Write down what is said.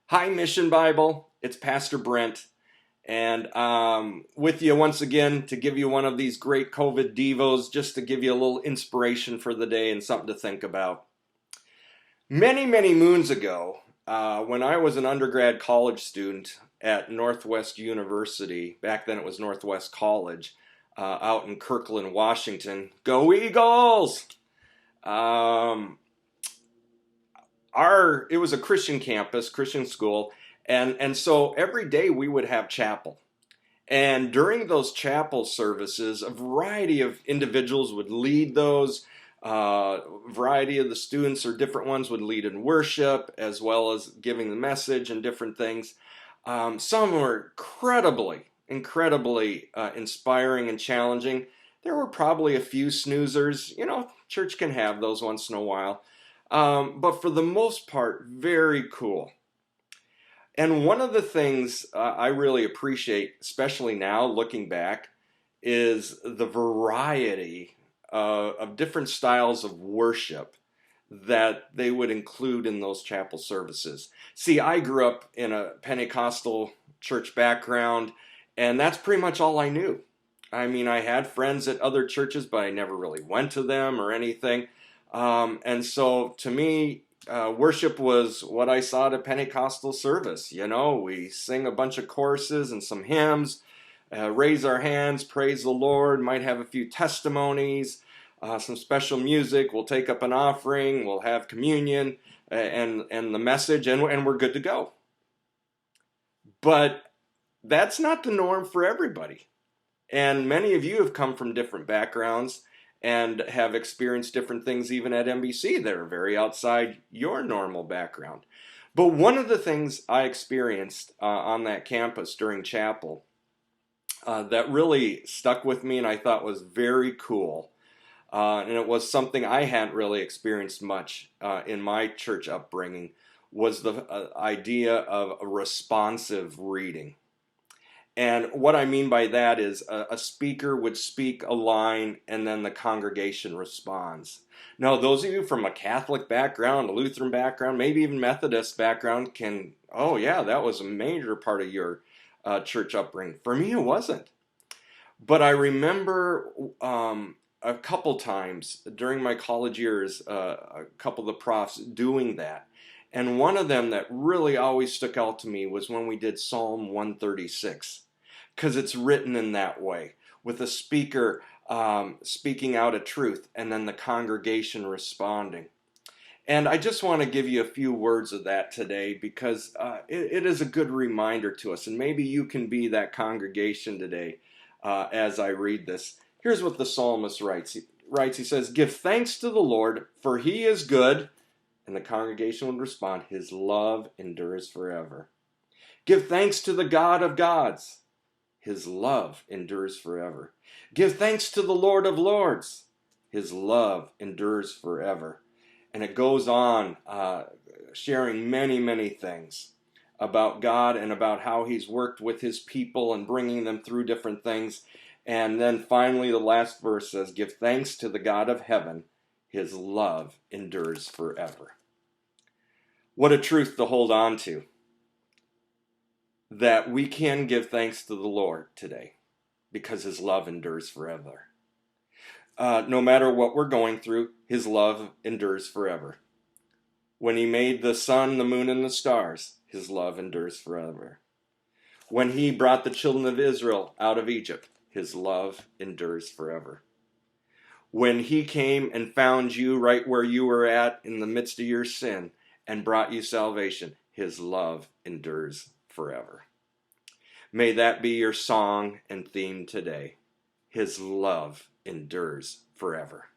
Hi, Mission Bible. It's Pastor Brent, and with you once again to give you one of these great COVID devos, just to give you a little inspiration for the day and something to think about. Many, many moons ago, when I was an undergrad college student at Northwest University, back then it was Northwest College, out in Kirkland, Washington. Go Eagles! Um, it was a Christian campus, Christian school, and so every day we would have chapel. And during those chapel services, a variety of individuals would lead those. A variety of the students or different ones would lead in worship as well as giving the message and different things. Some were incredibly inspiring and challenging. There were probably a few snoozers. You know, church can have those once in a while. But for the most part, very cool. And one of the things I really appreciate, especially now looking back, is the variety of different styles of worship that they would include in those chapel services. See, I grew up in a Pentecostal church background, and that's pretty much all I knew. I mean, I had friends at other churches, but I never really went to them or anything. And so to me, worship was what I saw at a Pentecostal service. You know, we sing a bunch of choruses and some hymns, raise our hands, praise the Lord, might have a few testimonies, some special music. We'll take up an offering, we'll have communion and the message, and we're good to go. But that's not the norm for everybody. And many of you have come from different backgrounds and have experienced different things even at NBC that are very outside your normal background. But one of the things I experienced on that campus during chapel that really stuck with me and I thought was very cool, and it was something I hadn't really experienced much in my church upbringing, was the idea of a responsive reading. And what I mean by that is a speaker would speak a line and then the congregation responds. Now, those of you from a Catholic background, a Lutheran background, maybe even Methodist background can, oh yeah, that was a major part of your church upbringing. For me, it wasn't. But I remember a couple times during my college years, a couple of the profs doing that. And one of them that really always stuck out to me was when we did Psalm 136, because it's written in that way, with a speaker speaking out a truth and then the congregation responding. And I just want to give you a few words of that today because it is a good reminder to us. And maybe you can be that congregation today as I read this. Here's what the psalmist writes. He says, "Give thanks to the Lord, for he is good." And the congregation would respond, "His love endures forever." "Give thanks to the God of gods. His love endures forever." "Give thanks to the Lord of lords. His love endures forever." And it goes on sharing many, many things about God and about how he's worked with his people and bringing them through different things. And then finally the last verse says, "Give thanks to the God of heaven. His love endures forever." What a truth to hold on to, that we can give thanks to the Lord today because his love endures forever. No matter what we're going through, his love endures forever. When he made the sun, the moon, and the stars, his love endures forever. When he brought the children of Israel out of Egypt, his love endures forever. When he came and found you right where you were at in the midst of your sin and brought you salvation, his love endures forever. May that be your song and theme today. His love endures forever.